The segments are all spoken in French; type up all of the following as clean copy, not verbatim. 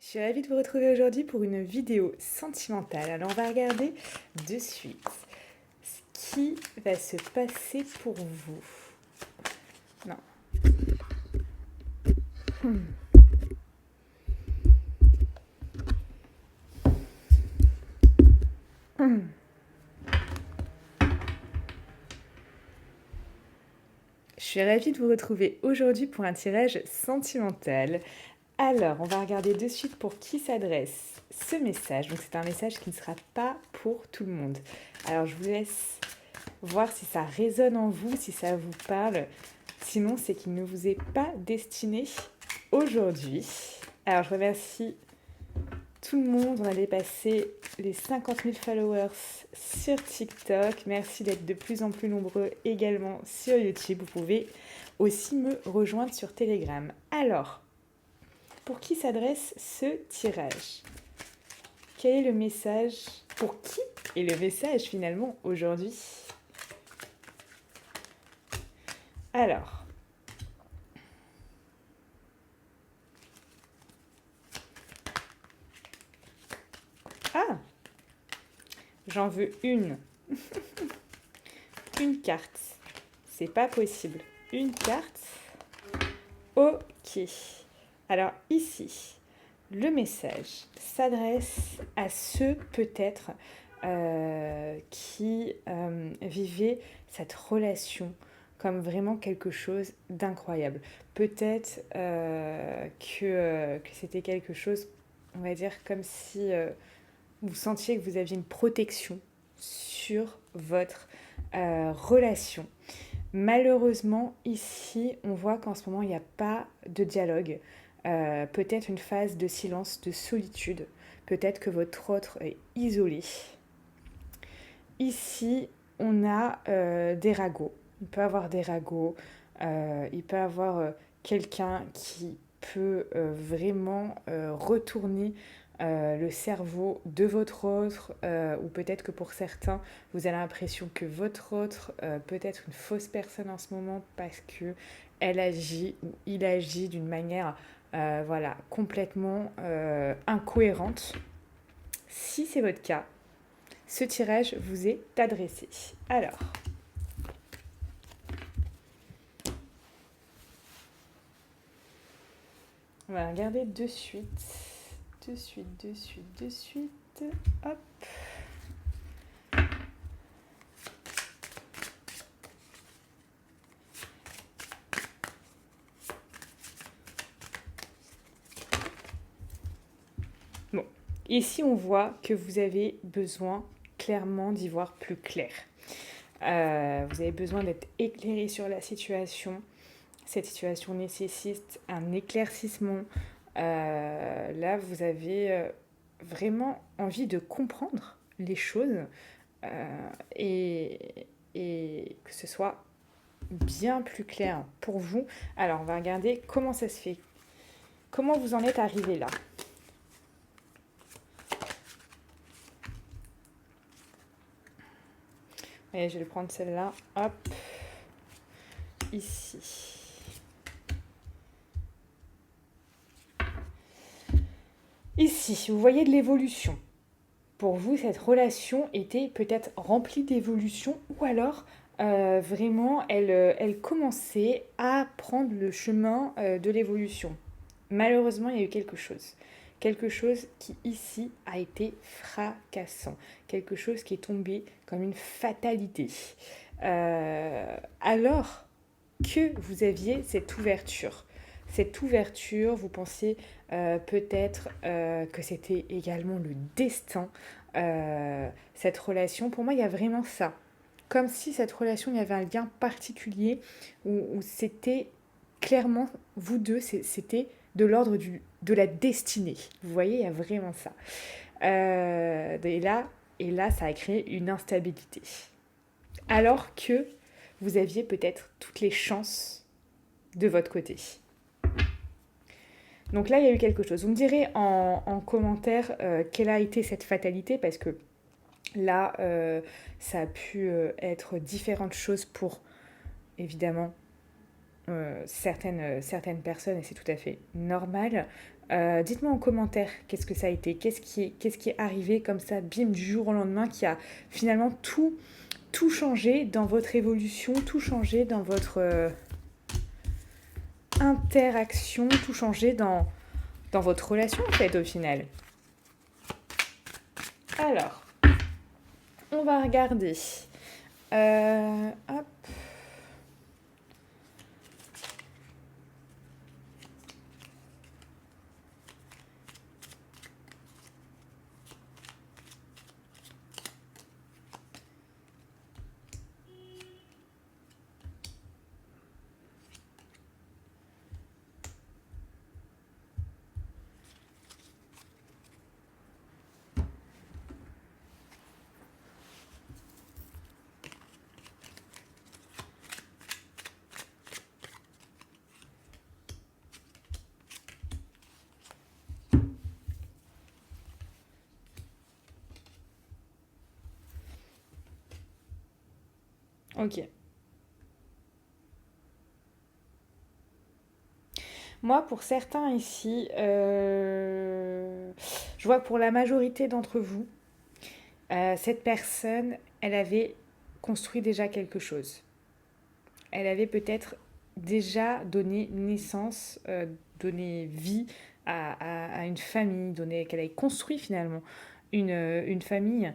Je suis ravie de vous retrouver aujourd'hui pour une vidéo sentimentale. Alors on va regarder de suite ce qui va se passer pour vous. Non. Je suis ravie de vous retrouver aujourd'hui pour un tirage sentimental. Alors, on va regarder de suite pour qui s'adresse ce message. Donc c'est un message qui ne sera pas pour tout le monde. Alors je vous laisse voir si ça résonne en vous, si ça vous parle. Sinon, c'est qu'il ne vous est pas destiné aujourd'hui. Alors, je remercie tout le monde. On a dépassé les 50 000 followers sur TikTok. Merci d'être de plus en plus nombreux également sur YouTube. Vous pouvez aussi me rejoindre sur Telegram. Alors, pour qui s'adresse ce tirage ? Quel est le message ? Pour qui est le message finalement aujourd'hui ? Alors, ah, j'en veux une. Une carte. C'est pas possible. Une carte. Ok. Alors ici, le message s'adresse à ceux peut-être qui vivaient cette relation comme vraiment quelque chose d'incroyable. Peut-être que c'était quelque chose, on va dire, comme si vous sentiez que vous aviez une protection sur votre relation. Malheureusement, ici, on voit qu'en ce moment, il n'y a pas de dialogue. Peut-être une phase de silence, de solitude. Peut-être que votre autre est isolé. Ici, on a des ragots. Il peut y avoir des ragots. Il peut y avoir quelqu'un qui peut vraiment retourner le cerveau de votre autre, ou peut-être que pour certains, vous avez l'impression que votre autre peut être une fausse personne en ce moment parce que elle agit ou il agit d'une manière voilà, complètement incohérente. Si c'est votre cas, ce tirage vous est adressé. Alors, on va regarder de suite. De suite. Hop. Bon, ici on voit que vous avez besoin clairement d'y voir plus clair. Vous avez besoin d'être éclairé sur la situation. Cette situation nécessite un éclaircissement. Là, vous avez vraiment envie de comprendre les choses et que ce soit bien plus clair pour vous. Alors, on va regarder comment ça se fait. Comment vous en êtes arrivé là ? Allez, je vais prendre celle-là. Hop. Ici. Ici, vous voyez de l'évolution. Pour vous, cette relation était peut-être remplie d'évolution ou alors vraiment elle commençait à prendre le chemin de l'évolution. Malheureusement, il y a eu quelque chose. Quelque chose qui ici a été fracassant. Quelque chose qui est tombé comme une fatalité. Alors que vous aviez cette ouverture. Cette ouverture, vous pensiez peut-être que c'était également le destin, cette relation. Pour moi, il y a vraiment ça. Comme si cette relation, il y avait un lien particulier où c'était clairement, vous deux, c'était de l'ordre de la destinée. Vous voyez, il y a vraiment ça. Et là, ça a créé une instabilité. Alors que vous aviez peut-être toutes les chances de votre côté. Donc là, il y a eu quelque chose. Vous me direz en commentaire quelle a été cette fatalité, parce que là, ça a pu être différentes choses pour, évidemment, certaines personnes, et c'est tout à fait normal. Dites-moi en commentaire qu'est-ce que ça a été, qu'est-ce qui est arrivé comme ça, bim, du jour au lendemain, qui a finalement tout changé dans votre évolution, tout changé dans votre interaction, tout changé dans votre relation en fait au final. Alors, on va regarder. Hop. Ok. Moi, pour certains ici, je vois que pour la majorité d'entre vous, cette personne, elle avait construit déjà quelque chose. Elle avait peut-être déjà donné naissance, donné vie à une famille, qu'elle avait construit finalement une famille.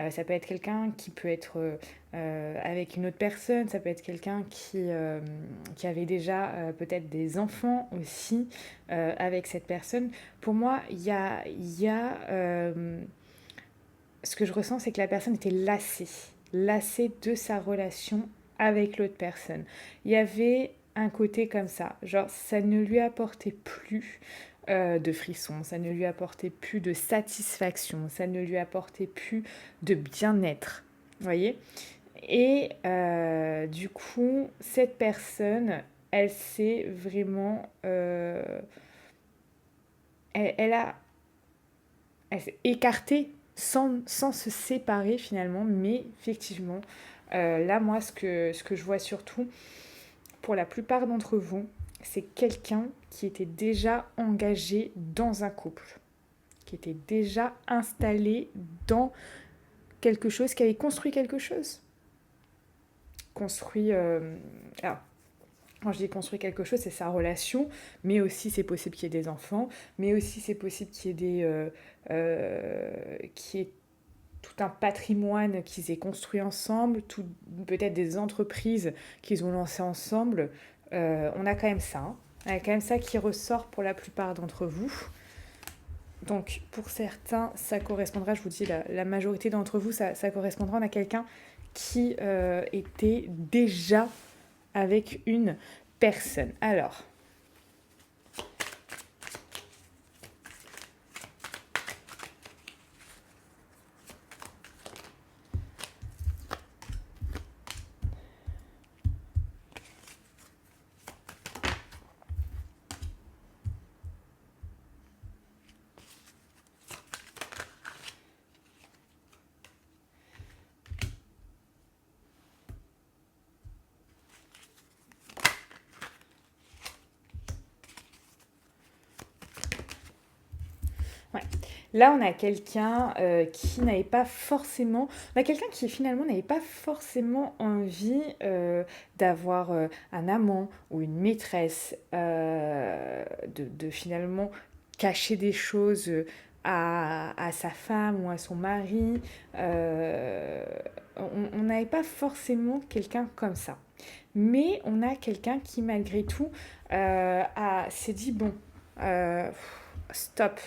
Ça peut être quelqu'un qui peut être avec une autre personne, ça peut être quelqu'un qui avait déjà peut-être des enfants aussi avec cette personne. Pour moi, ce que je ressens, c'est que la personne était lassée de sa relation avec l'autre personne. Il y avait un côté comme ça, genre ça ne lui apportait plus de frissons, ça ne lui apportait plus de satisfaction, ça ne lui apportait plus de bien-être, vous voyez. Et du coup, cette personne, elle s'est vraiment, elle a elle s'est écartée sans se séparer finalement, mais effectivement, là, moi, ce que je vois surtout, pour la plupart d'entre vous, c'est quelqu'un qui était déjà engagé dans un couple, qui était déjà installé dans quelque chose, qui avait construit quelque chose. Construit... alors, quand je dis construire quelque chose, c'est sa relation, mais aussi c'est possible qu'il y ait des enfants, mais aussi c'est possible qu'il y ait qu'il y ait tout un patrimoine qu'ils aient construit ensemble, peut-être des entreprises qu'ils ont lancées ensemble. On a quand même ça. Hein. On a quand même ça qui ressort pour la plupart d'entre vous. Donc pour certains, ça correspondra, je vous dis, la majorité d'entre vous, ça correspondra à quelqu'un qui était déjà avec une personne. Alors, ouais. Là, on a quelqu'un qui n'avait pas forcément... On a quelqu'un qui finalement n'avait pas forcément envie d'avoir un amant ou une maîtresse, de finalement cacher des choses à sa femme ou à son mari. On n'avait pas forcément quelqu'un comme ça. Mais on a quelqu'un qui, malgré tout, s'est dit, bon, stop,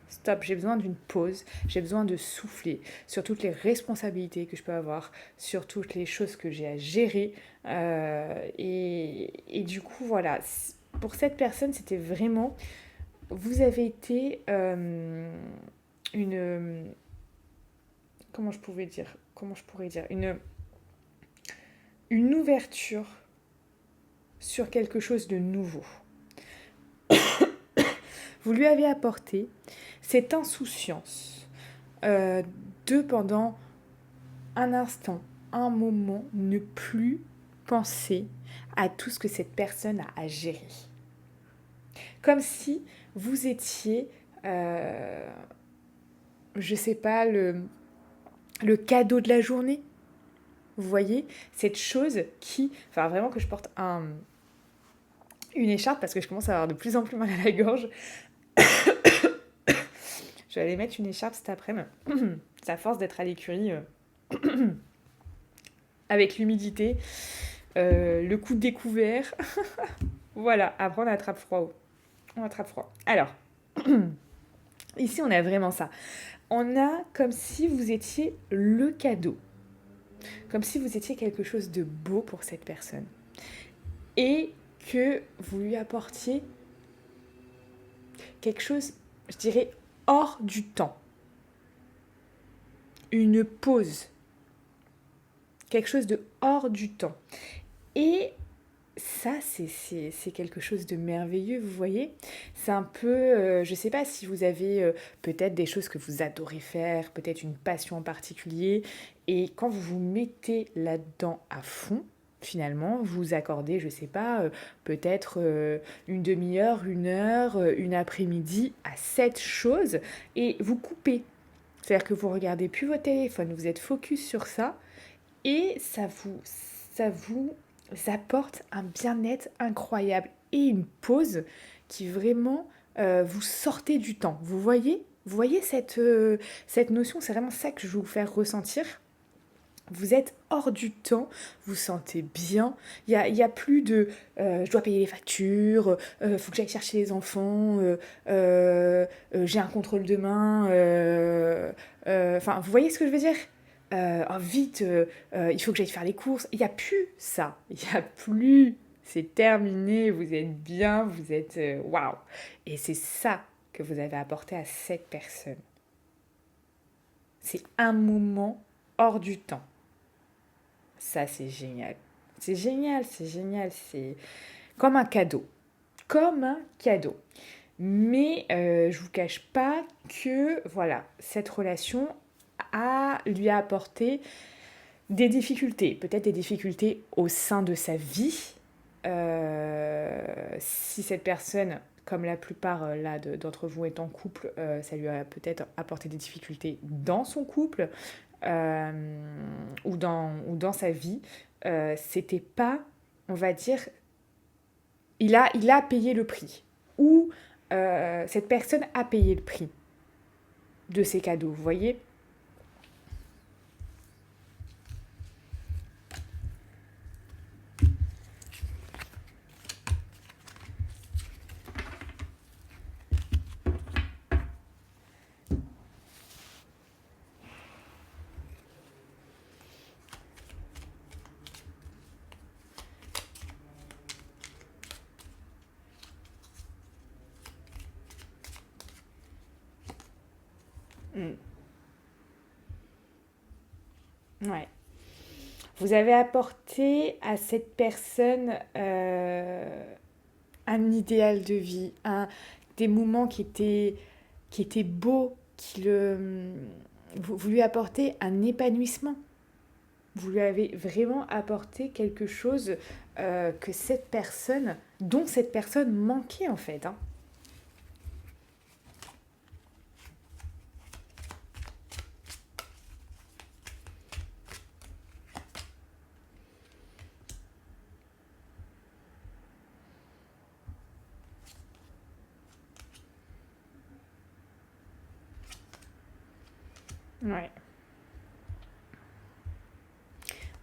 stop, j'ai besoin d'une pause, j'ai besoin de souffler sur toutes les responsabilités que je peux avoir, sur toutes les choses que j'ai à gérer. Et du coup, voilà, pour cette personne, c'était vraiment, vous avez été une, comment je pourrais dire, une ouverture sur quelque chose de nouveau. Vous lui avez apporté cette insouciance de pendant un instant, un moment, ne plus penser à tout ce que cette personne a à gérer. Comme si vous étiez, je sais pas, le cadeau de la journée. Vous voyez, cette chose qui... Enfin, vraiment que je porte une écharpe parce que je commence à avoir de plus en plus mal à la gorge. Je vais aller mettre une écharpe cet après-midi. C'est à force d'être à l'écurie avec l'humidité, le coude découvert. Voilà, après on attrape froid. On attrape froid. Alors, ici on a vraiment ça. On a comme si vous étiez le cadeau. Comme si vous étiez quelque chose de beau pour cette personne. Et que vous lui apportiez quelque chose, je dirais, hors du temps. Une pause. Quelque chose de hors du temps. Et ça, c'est quelque chose de merveilleux, vous voyez. C'est un peu, je ne sais pas si vous avez peut-être des choses que vous adorez faire, peut-être une passion en particulier, et quand vous vous mettez là-dedans à fond, finalement, vous accordez, je ne sais pas, peut-être une demi-heure, une heure, une après-midi à cette chose, et vous coupez. C'est-à-dire que vous regardez plus votre téléphone, vous êtes focus sur ça, et ça vous apporte un bien-être incroyable et une pause qui vraiment vous sortez du temps. Vous voyez cette notion, c'est vraiment ça que je veux vous faire ressentir. Vous êtes hors du temps, vous sentez bien. Il y a plus de je dois payer les factures, faut que j'aille chercher les enfants, j'ai un contrôle demain. Enfin, vous voyez ce que je veux dire? Oh, vite, il faut que j'aille faire les courses. Il n'y a plus ça. Il n'y a plus. C'est terminé, vous êtes bien, vous êtes... Waouh. Et c'est ça que vous avez apporté à cette personne. C'est un moment hors du temps. Ça, c'est génial. C'est génial, c'est génial. C'est comme un cadeau. Comme un cadeau. Mais je ne vous cache pas que, voilà, cette relation lui a apporté des difficultés. Peut-être des difficultés au sein de sa vie. Si cette personne, comme la plupart là d'entre vous est en couple, ça lui a peut-être apporté des difficultés dans son couple ou dans sa vie. C'était pas, on va dire, il a payé le prix. Ou cette personne a payé le prix de ses cadeaux, vous voyez. Mm. Ouais. Vous avez apporté à cette personne un idéal de vie, des moments qui étaient beaux, vous lui apportez un épanouissement. Vous lui avez vraiment apporté quelque chose que cette personne, dont cette personne manquait en fait. Hein. Ouais.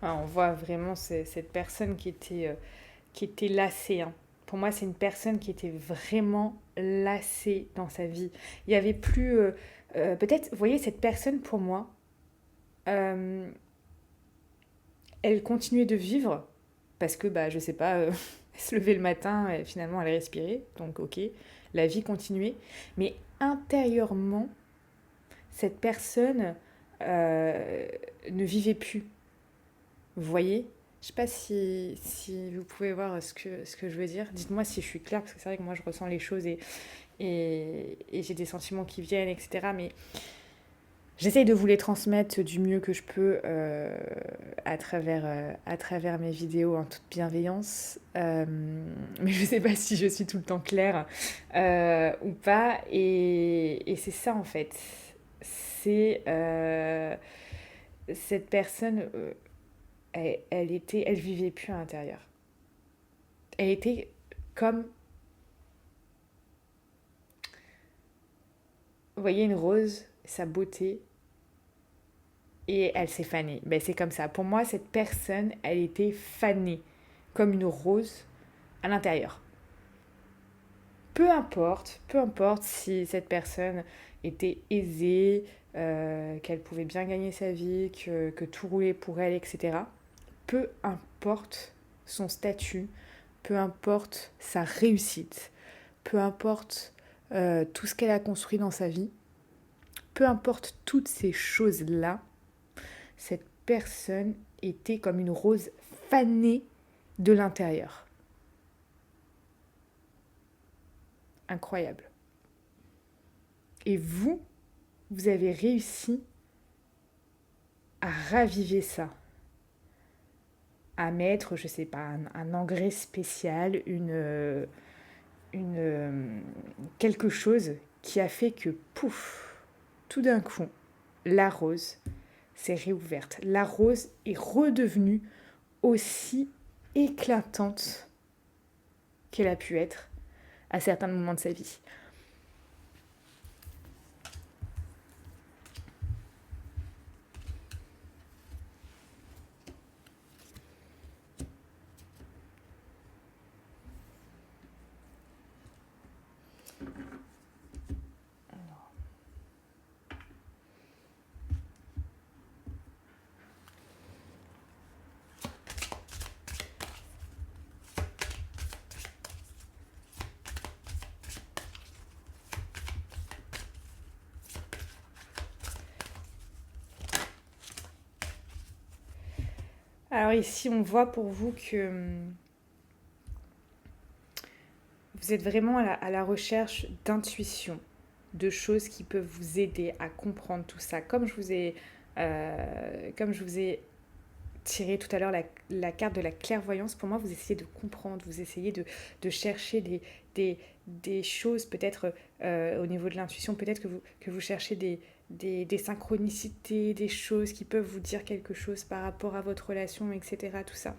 Ouais, on voit vraiment cette personne qui était lassée. Hein. Pour moi, c'est une personne qui était vraiment lassée dans sa vie. Il y avait plus... peut-être, vous voyez, cette personne, pour moi, euh, elle continuait de vivre parce que, bah, je sais pas, elle se levait le matin et finalement elle respirait. Donc, ok, la vie continuait. Mais intérieurement, cette personne ne vivait plus. Vous voyez? Je sais pas si vous pouvez voir ce que je veux dire. Dites-moi si je suis claire, parce que c'est vrai que moi je ressens les choses et j'ai des sentiments qui viennent, etc. Mais J'essaye de vous les transmettre du mieux que je peux à travers mes vidéos en toute bienveillance. Mais je ne sais pas si je suis tout le temps claire ou pas. Et c'est ça en fait. C'est cette personne, elle vivait plus à l'intérieur. Elle était comme, vous voyez, une rose, sa beauté, et elle s'est fanée. Ben, c'est comme ça. Pour moi, cette personne, elle était fanée, comme une rose à l'intérieur. Peu importe si cette personne était aisée, qu'elle pouvait bien gagner sa vie, que tout roulait pour elle, etc. Peu importe son statut, peu importe sa réussite, peu importe tout ce qu'elle a construit dans sa vie, peu importe toutes ces choses-là, cette personne était comme une rose fanée de l'intérieur. Incroyable. Et vous, vous avez réussi à raviver ça, à mettre, je sais pas, un engrais spécial, quelque chose qui a fait que, pouf, tout d'un coup, la rose s'est réouverte. La rose est redevenue aussi éclatante qu'elle a pu être à certains moments de sa vie. Alors ici, on voit pour vous que vous êtes vraiment à la recherche d'intuition, de choses qui peuvent vous aider à comprendre tout ça. Comme je vous ai tiré tout à l'heure carte de la clairvoyance, pour moi, vous essayez de comprendre, vous essayez de chercher des choses, peut-être au niveau de l'intuition, peut-être que vous cherchez des synchronicités, des choses qui peuvent vous dire quelque chose par rapport à votre relation, etc. Tout ça.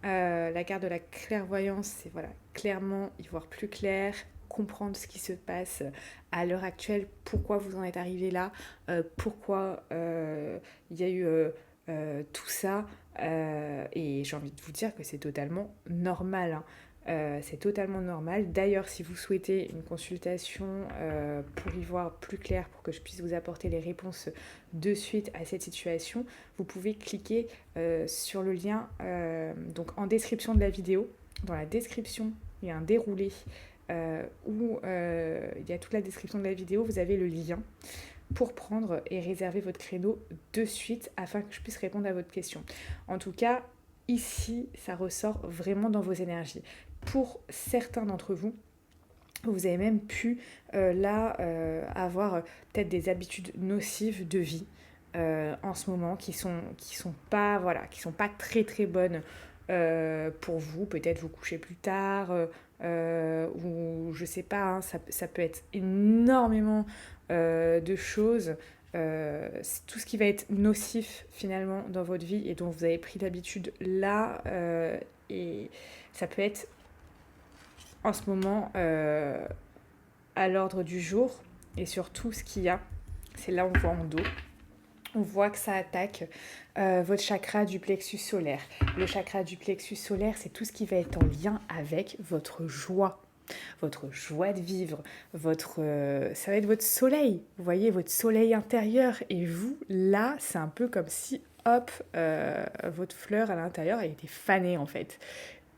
La carte de la clairvoyance, c'est voilà, clairement y voir plus clair, comprendre ce qui se passe à l'heure actuelle, pourquoi vous en êtes arrivé là, pourquoi il y a eu tout ça. Et j'ai envie de vous dire que c'est totalement normal. Hein. C'est totalement normal. D'ailleurs, si vous souhaitez une consultation pour y voir plus clair, pour que je puisse vous apporter les réponses de suite à cette situation, vous pouvez cliquer sur le lien donc en description de la vidéo. Dans la description, il y a un déroulé où il y a toute la description de la vidéo. Vous avez le lien pour prendre et réserver votre créneau de suite afin que je puisse répondre à votre question. En tout cas, ici, ça ressort vraiment dans vos énergies. Pour certains d'entre vous, vous avez même pu avoir peut-être des habitudes nocives de vie en ce moment qui sont pas très très bonnes pour vous. Peut-être vous coucher plus tard ou je sais pas, hein, ça peut être énormément de choses. Tout ce qui va être nocif finalement dans votre vie et dont vous avez pris l'habitude là, et ça peut être en ce moment à l'ordre du jour. Et surtout ce qu'il y a, c'est là on voit en dos, on voit que ça attaque votre chakra du plexus solaire. Le chakra du plexus solaire, c'est tout ce qui va être en lien avec votre joie de vivre, ça va être votre soleil, vous voyez, votre soleil intérieur. Et vous, là, c'est un peu comme si, hop, votre fleur à l'intérieur, elle était fanée en fait.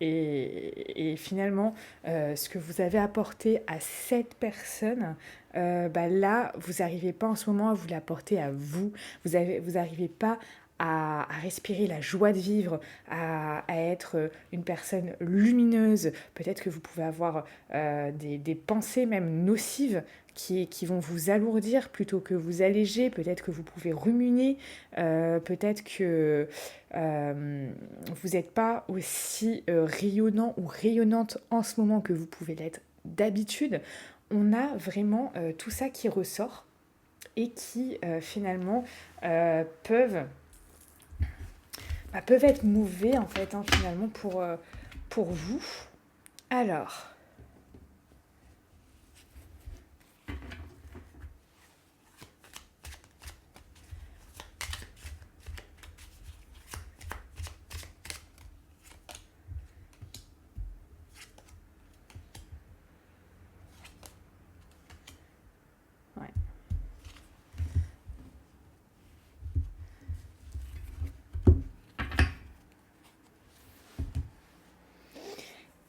Et finalement, ce que vous avez apporté à cette personne, là, vous n'arrivez pas en ce moment à vous l'apporter à vous. Vous n'arrivez pas à respirer la joie de vivre, à être une personne lumineuse. Peut-être que vous pouvez avoir des pensées même nocives qui vont vous alourdir plutôt que vous alléger. Peut-être que vous pouvez ruminer. Peut-être que vous n'êtes pas aussi rayonnant ou rayonnante en ce moment que vous pouvez l'être d'habitude. On a vraiment tout ça qui ressort et qui finalement peuvent être mauvais en fait finalement pour vous. Alors, ouais.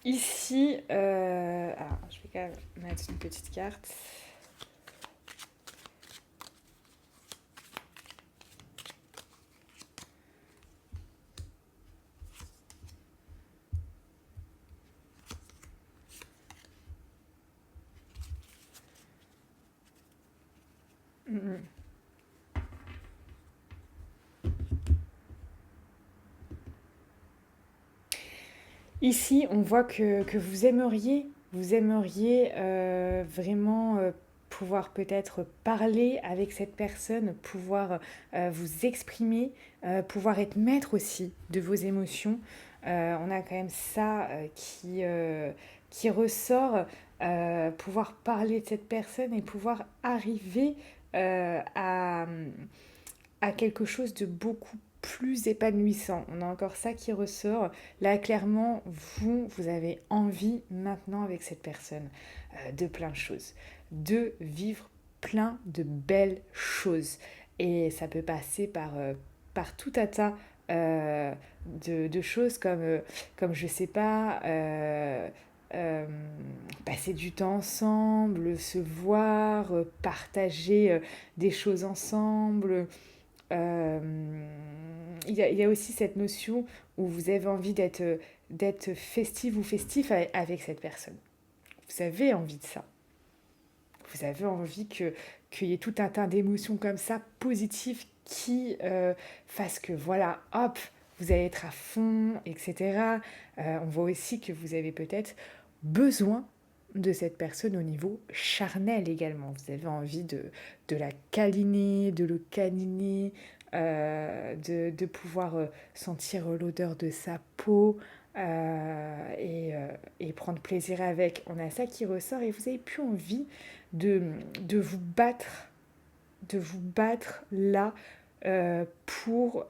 Ici, alors, je vais quand même mettre une petite carte. Mm-hmm. Ici, on voit que vous aimeriez vraiment pouvoir peut-être parler avec cette personne, pouvoir vous exprimer, pouvoir être maître aussi de vos émotions. On a quand même ça qui ressort, pouvoir parler de cette personne et pouvoir arriver à quelque chose de beaucoup plus épanouissant. On a encore ça qui ressort. Là, clairement, vous avez envie maintenant avec cette personne de plein de choses, de vivre plein de belles choses. Et ça peut passer par tout un tas de choses comme je sais pas, passer du temps ensemble, se voir, partager des choses ensemble. Il y a aussi cette notion où vous avez envie d'être festive ou festif avec cette personne. Vous avez envie de ça. Vous avez envie qu'il y ait tout un tas d'émotions comme ça, positives, qui fassent que, voilà, hop, vous allez être à fond, etc. On voit aussi que vous avez peut-être besoin de cette personne au niveau charnel également. Vous avez envie de la câliner, de le câliner, de pouvoir sentir l'odeur de sa peau et prendre plaisir avec. On a ça qui ressort et vous n'avez plus envie de, de vous battre, de vous battre là pour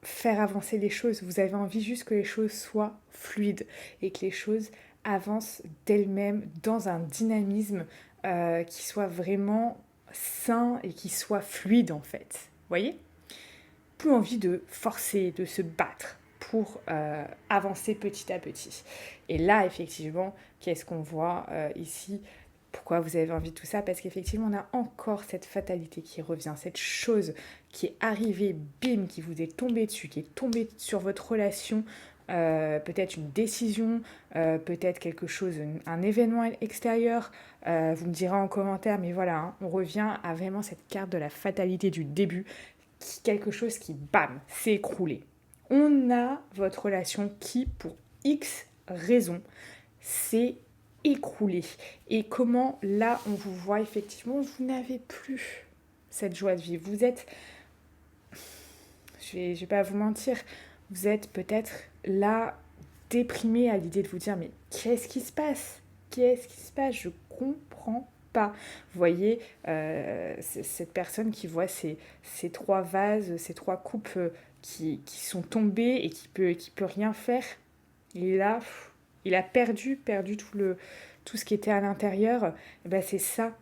faire avancer les choses. Vous avez envie juste que les choses soient fluides et que les choses avancent d'elles-mêmes dans un dynamisme qui soit vraiment sain et qui soit fluide en fait. Vous voyez ? Plus envie de forcer, de se battre pour avancer petit à petit. Et là, effectivement, qu'est-ce qu'on voit ici ? Pourquoi vous avez envie de tout ça ? Parce qu'effectivement, on a encore cette fatalité qui revient, cette chose qui est arrivée, bim, qui vous est tombée dessus, qui est tombée sur votre relation, peut-être une décision, peut-être quelque chose, un événement extérieur. Vous me direz en commentaire, mais voilà, hein, on revient à vraiment cette carte de la fatalité du début, quelque chose qui, bam, s'est écroulé. On a votre relation qui, pour X raisons, s'est écroulée. Et comment, là, on vous voit effectivement, vous n'avez plus cette joie de vivre. Vous êtes, je vais pas vous mentir, vous êtes peut-être là, déprimé à l'idée de vous dire, mais qu'est-ce qui se passe ? Qu'est-ce qui se passe ? Je comprends pas. Vous voyez, cette personne qui voit ces trois vases, ces trois coupes qui sont tombées et qui peut rien faire. Et là, il a perdu tout ce qui était à l'intérieur. Et ben c'est ça.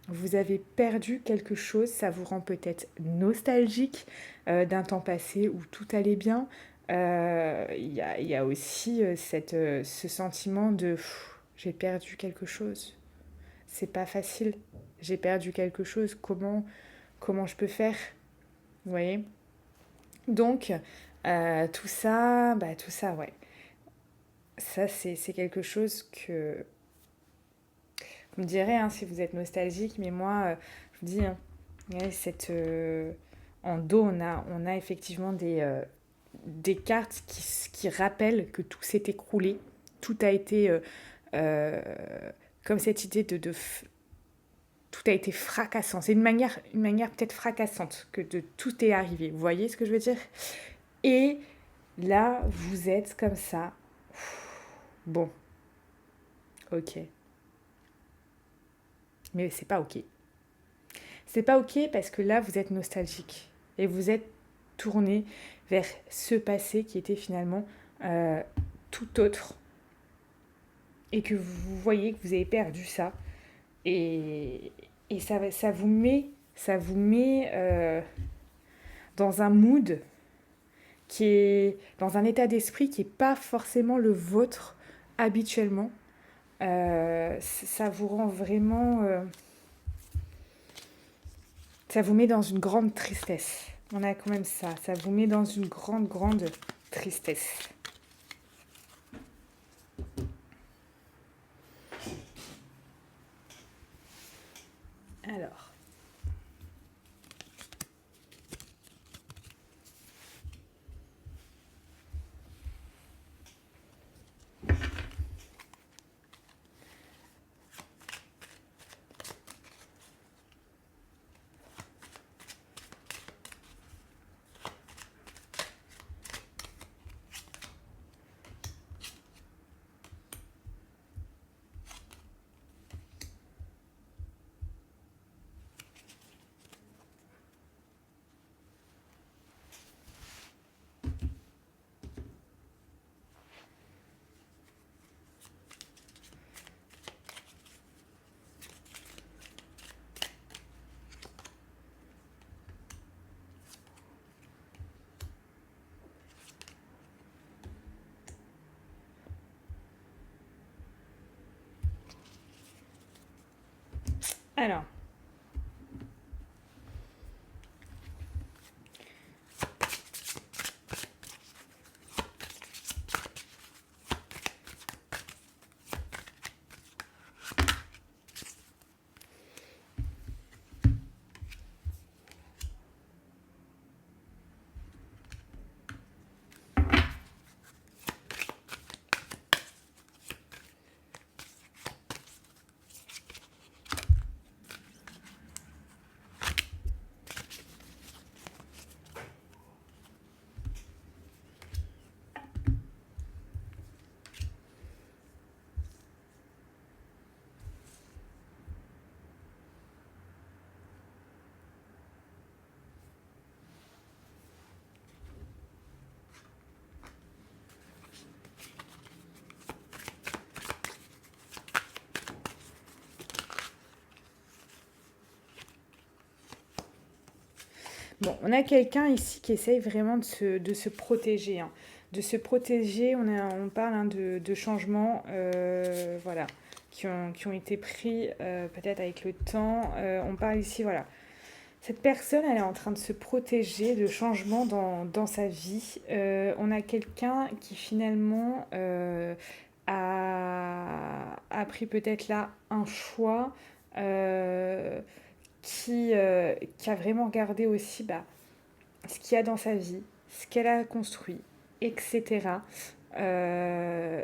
Vous avez perdu quelque chose, ça vous rend peut-être nostalgique d'un temps passé où tout allait bien. Y a aussi ce sentiment de j'ai perdu quelque chose. C'est pas facile. J'ai perdu quelque chose. comment je peux faire, vous voyez. Donc, tout ça, ouais. Ça, c'est quelque chose que vous me direz hein, si vous êtes nostalgique, mais moi, je vous dis, hein, ouais, en dos, on a effectivement des cartes qui rappellent que tout s'est écroulé, tout a été euh, comme cette idée tout a été fracassant. C'est une manière peut-être fracassante que de tout est arrivé. Vous voyez ce que je veux dire? Et là, vous êtes comme ça. Bon, ok. Mais c'est pas ok. C'est pas ok parce que là, vous êtes nostalgique. Et vous êtes tourné vers ce passé qui était finalement euh, tout autre. Et que vous voyez que vous avez perdu ça. Et, et ça vous met dans un mood qui est dans un état d'esprit qui n'est pas forcément le vôtre habituellement. Ça vous rend vraiment... ça vous met dans une grande tristesse. On a quand même ça. Ça vous met dans une grande, grande tristesse. Alors, alors, bon, on a quelqu'un ici qui essaye vraiment de se protéger. Hein. De se protéger, on parle hein, de changements voilà, qui ont été pris peut-être avec le temps. On parle ici, voilà. Cette personne, elle est en train de se protéger de changements dans sa vie. On a quelqu'un qui finalement a pris peut-être là un choix qui a vraiment regardé aussi bah, ce qu'il y a dans sa vie, ce qu'elle a construit, etc.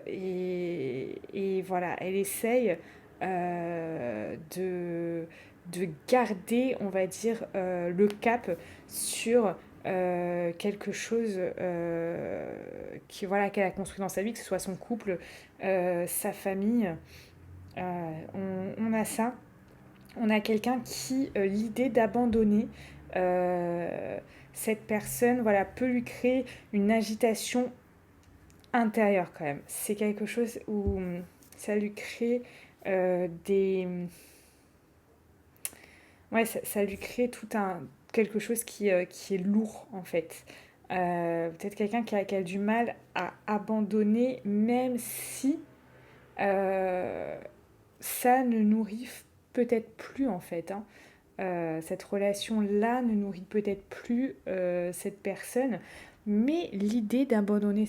Et voilà, elle essaye de garder, on va dire, le cap sur quelque chose voilà, qu'elle a construit dans sa vie, que ce soit son couple, sa famille. On a ça. On a quelqu'un qui, l'idée d'abandonner cette personne, voilà, peut lui créer une agitation intérieure quand même. C'est quelque chose où ça lui crée des... Ouais, ça lui crée tout un... quelque chose qui est lourd en fait. Peut-être quelqu'un qui a du mal à abandonner, même si ça ne nourrit peut-être plus en fait. Hein. cette relation-là ne nourrit peut-être plus cette personne, mais l'idée d'abandonner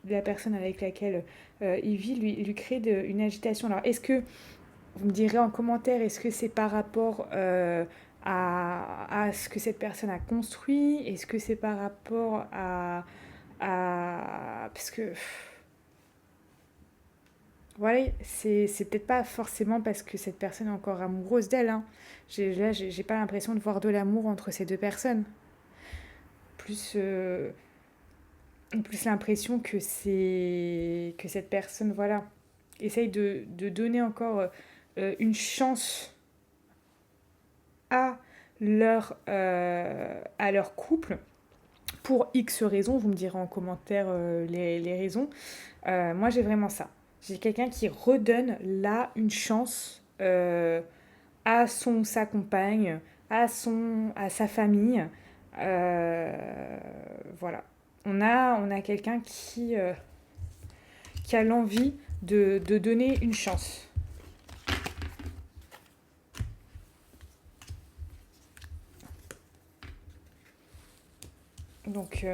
la personne avec laquelle il vit lui crée une agitation. Alors, est-ce que, vous me direz en commentaire, est-ce que c'est par rapport à ce que cette personne a construit? Est-ce que c'est par rapport parce que voilà, c'est peut-être pas forcément parce que cette personne est encore amoureuse d'elle, hein. J'ai pas l'impression de voir de l'amour entre ces deux personnes. Plus, plus l'impression que cette personne, voilà, essaye de donner encore une chance à à leur couple pour X raisons. Vous me direz en commentaire les raisons. Moi, j'ai vraiment ça. J'ai quelqu'un qui redonne là une chance à sa compagne, à sa famille. Voilà. On a quelqu'un qui a l'envie de donner une chance. Donc,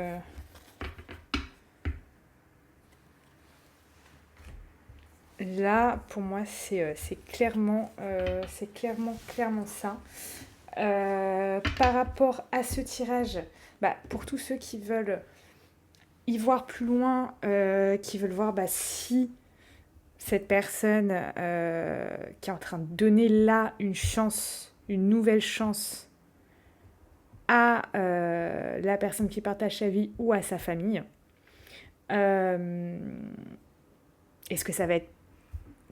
là, pour moi, clairement ça. Par rapport à ce tirage, bah, pour tous ceux qui veulent y voir plus loin, qui veulent voir si cette personne qui est en train de donner là une chance, une nouvelle chance à la personne qui partage sa vie ou à sa famille, est-ce que ça va être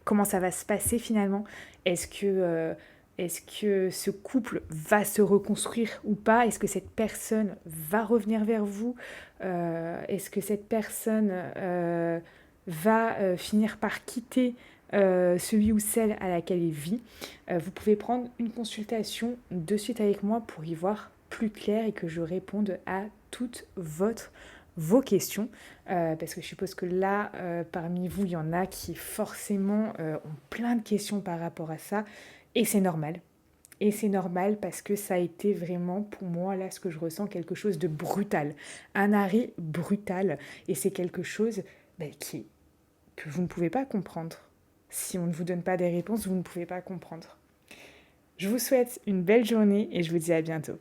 comment ça va se passer finalement? Est-ce que ce couple va se reconstruire ou pas? Est-ce que cette personne va revenir vers vous? Est-ce que cette personne va finir par quitter celui ou celle à laquelle il vit? Vous pouvez prendre une consultation de suite avec moi pour y voir plus clair et que je réponde à toutes vos questions, parce que je suppose que là, parmi vous, il y en a qui forcément ont plein de questions par rapport à ça, et c'est normal. Et c'est normal parce que ça a été vraiment, pour moi, là, ce que je ressens, quelque chose de brutal. Un arrêt brutal. Et c'est quelque chose que vous ne pouvez pas comprendre. Si on ne vous donne pas des réponses, vous ne pouvez pas comprendre. Je vous souhaite une belle journée et je vous dis à bientôt.